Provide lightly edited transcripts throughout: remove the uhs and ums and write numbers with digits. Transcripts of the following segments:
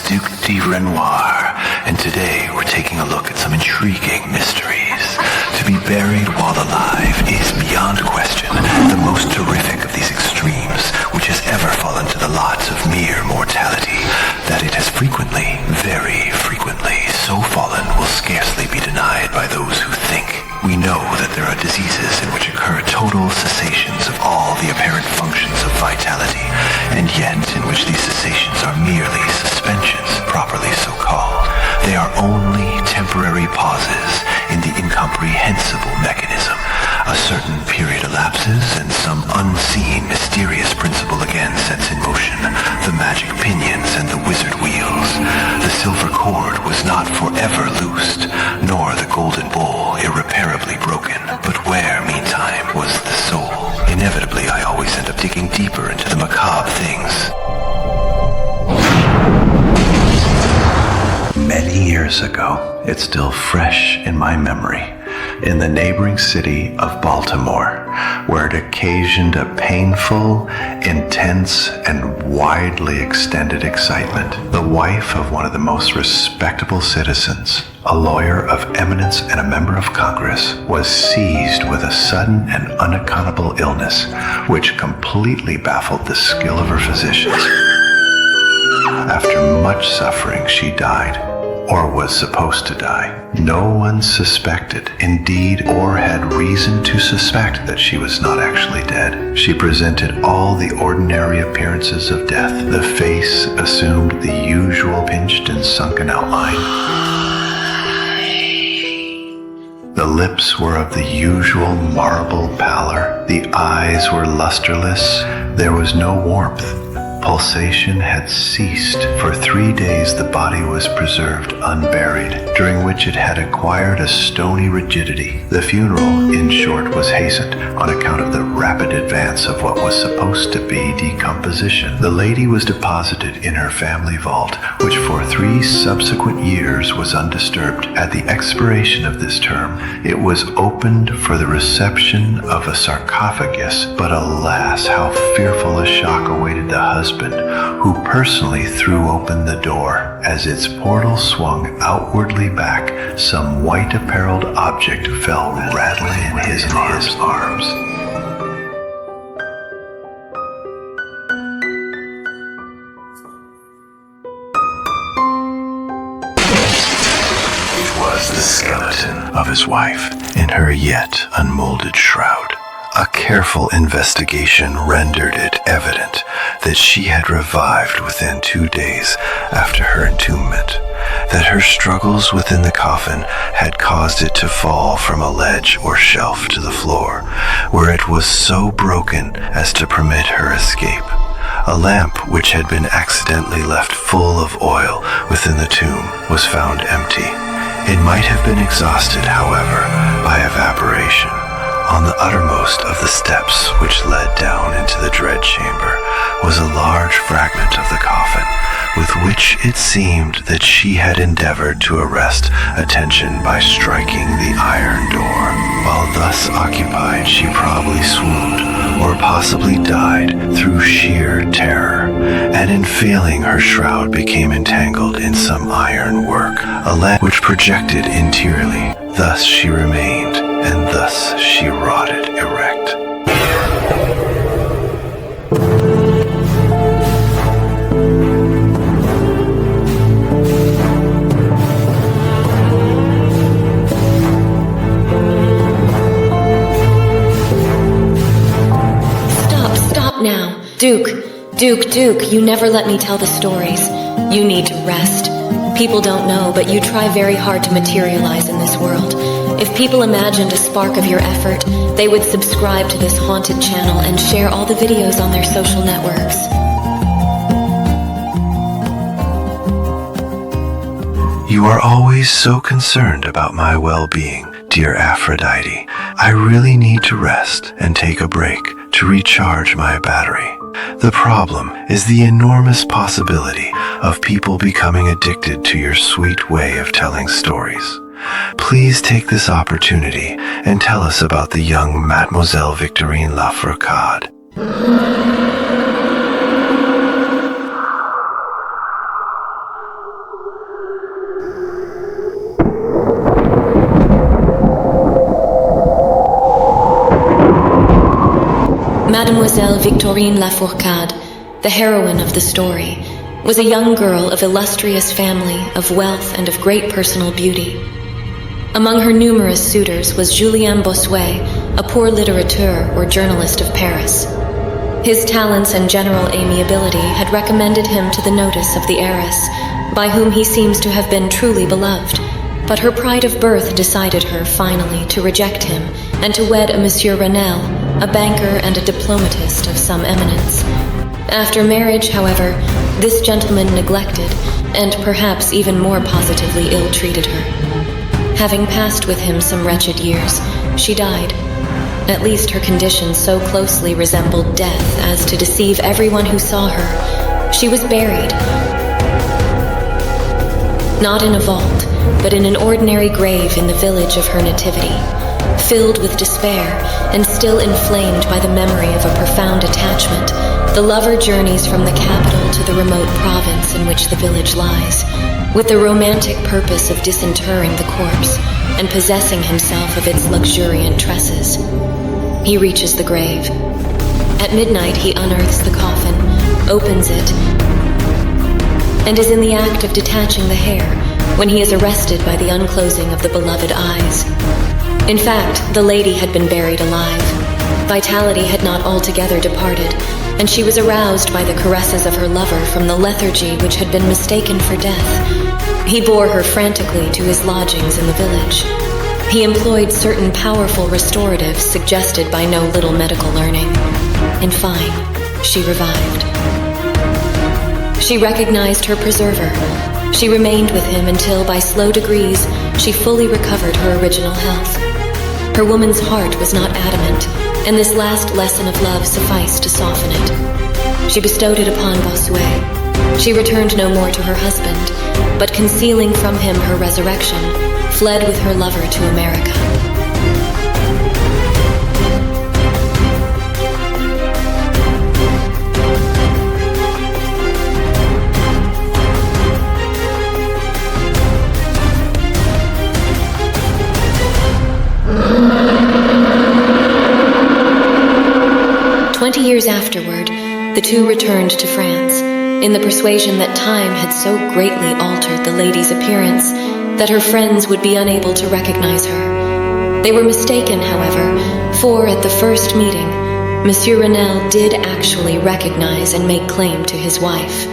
Duke Di Renoir, and today we're taking a look at some intriguing mysteries. To be buried while alive is, beyond question, the most terrific of these extremes which has ever fallen to the lot of mere mortality. That it has frequently, very frequently, so fallen will scarcely be denied by those who think. We know that there are diseases in which occur total cessations of all the apparent functions of vitality, and yet in which these cessations are merely suspensions, properly so called. They are only temporary pauses in the incomprehensible mechanism. A certain period elapses, and some unseen, mysterious principle again sets in motion the magic pinions and the wizard wheels. The silver cord was not forever loosed, nor the golden bowl irreparably broken. But where, meantime, was the soul? Inevitably, I always end up digging deeper into the macabre things. Many years ago, it's still fresh in my memory, in the neighboring city of Baltimore, where it occasioned a painful, intense, and widely extended excitement. The wife of one of the most respectable citizens, a lawyer of eminence and a member of Congress, was seized with a sudden and unaccountable illness, which completely baffled the skill of her physicians. After much suffering, she died, or was supposed to die. No one suspected, indeed, or had reason to suspect that she was not actually dead. She presented all the ordinary appearances of death. The face assumed the usual pinched and sunken outline. The lips were of the usual marble pallor. The eyes were lusterless. There was no warmth. Pulsation had ceased. For 3 days the body was preserved unburied, during which it had acquired a stony rigidity. The funeral, in short, was hastened on account of the rapid advance of what was supposed to be decomposition. The lady was deposited in her family vault, which for 3 subsequent years was undisturbed. At the expiration of this term, it was opened for the reception of a sarcophagus, but alas, how fearful a shock awaited the husband, who personally threw open the door. As its portal swung outwardly back, some white-appareled object fell rattling in his arms. It was the skeleton of his wife in her yet unmolded shroud. A careful investigation rendered it evident that she had revived within 2 days after her entombment, that her struggles within the coffin had caused it to fall from a ledge or shelf to the floor, where it was so broken as to permit her escape. A lamp which had been accidentally left full of oil within the tomb was found empty. It might have been exhausted, however, by evaporation. On the uttermost of the steps which led down into the dread chamber was a large fragment of the coffin, with which it seemed that she had endeavored to arrest attention by striking the iron door. While thus occupied, she probably swooned, or possibly died through sheer terror, and in failing her shroud became entangled in some iron work, a lamp which projected interiorly. Thus she remained, and thus she rotted erect. Duke, you never let me tell the stories. You need to rest. People don't know, but you try very hard to materialize in this world. If people imagined a spark of your effort, they would subscribe to this haunted channel and share all the videos on their social networks. You are always so concerned about my well-being, dear Aphrodite. I really need to rest and take a break to recharge my battery. The problem is the enormous possibility of people becoming addicted to your sweet way of telling stories. Please take this opportunity and tell us about the young Mademoiselle Victorine Lafourcade. Mademoiselle Victorine Lafourcade, the heroine of the story, was a young girl of illustrious family, of wealth, and of great personal beauty. Among her numerous suitors was Julien Bossuet, a poor litterateur or journalist of Paris. His talents and general amiability had recommended him to the notice of the heiress, by whom he seems to have been truly beloved, but her pride of birth decided her, finally, to reject him and to wed a Monsieur Renel, a banker and a diplomatist of some eminence. After marriage, however, this gentleman neglected, and perhaps even more positively ill-treated her. Having passed with him some wretched years, she died. At least her condition so closely resembled death as to deceive everyone who saw her. She was buried, not in a vault, but in an ordinary grave in the village of her nativity. Filled with despair and still inflamed by the memory of a profound attachment, the lover journeys from the capital to the remote province in which the village lies, with the romantic purpose of disinterring the corpse and possessing himself of its luxuriant tresses. He reaches the grave. At midnight, he unearths the coffin, opens it, and is in the act of detaching the hair when he is arrested by the unclosing of the beloved eyes. In fact, the lady had been buried alive. Vitality had not altogether departed, and she was aroused by the caresses of her lover from the lethargy which had been mistaken for death. He bore her frantically to his lodgings in the village. He employed certain powerful restoratives suggested by no little medical learning. In fine, she revived. She recognized her preserver. She remained with him until, by slow degrees, she fully recovered her original health. Her woman's heart was not adamant, and this last lesson of love sufficed to soften it. She bestowed it upon Bossuet. She returned no more to her husband, but concealing from him her resurrection, fled with her lover to America. 20 years afterward, the two returned to France, in the persuasion that time had so greatly altered the lady's appearance that her friends would be unable to recognize her. They were mistaken, however, for at the first meeting, Monsieur Renel did actually recognize and make claim to his wife.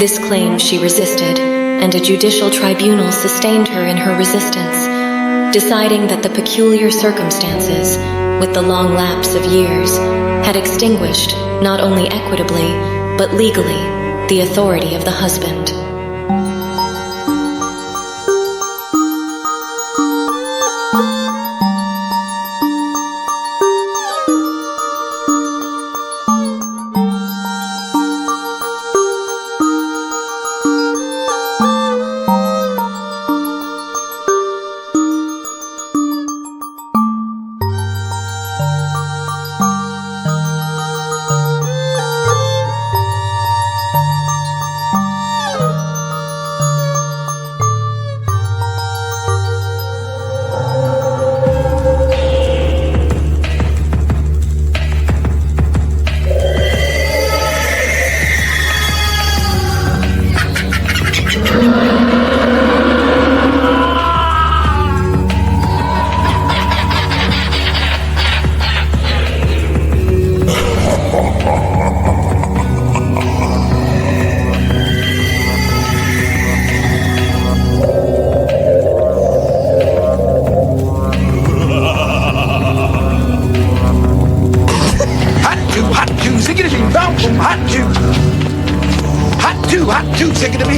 This claim she resisted, and a judicial tribunal sustained her in her resistance, deciding that the peculiar circumstances, with the long lapse of years, had extinguished, not only equitably, but legally, the authority of the husband.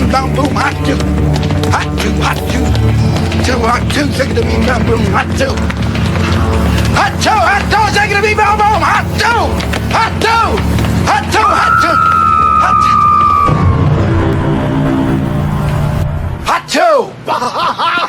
me, boom, boom, hot too. Hot too, hot too. Too hot too, sing to me, boom, boom, hot too. Hot too, sing to me, boom, boom, hot too. Hot too, hot too, hot too. Hot too. Hot too.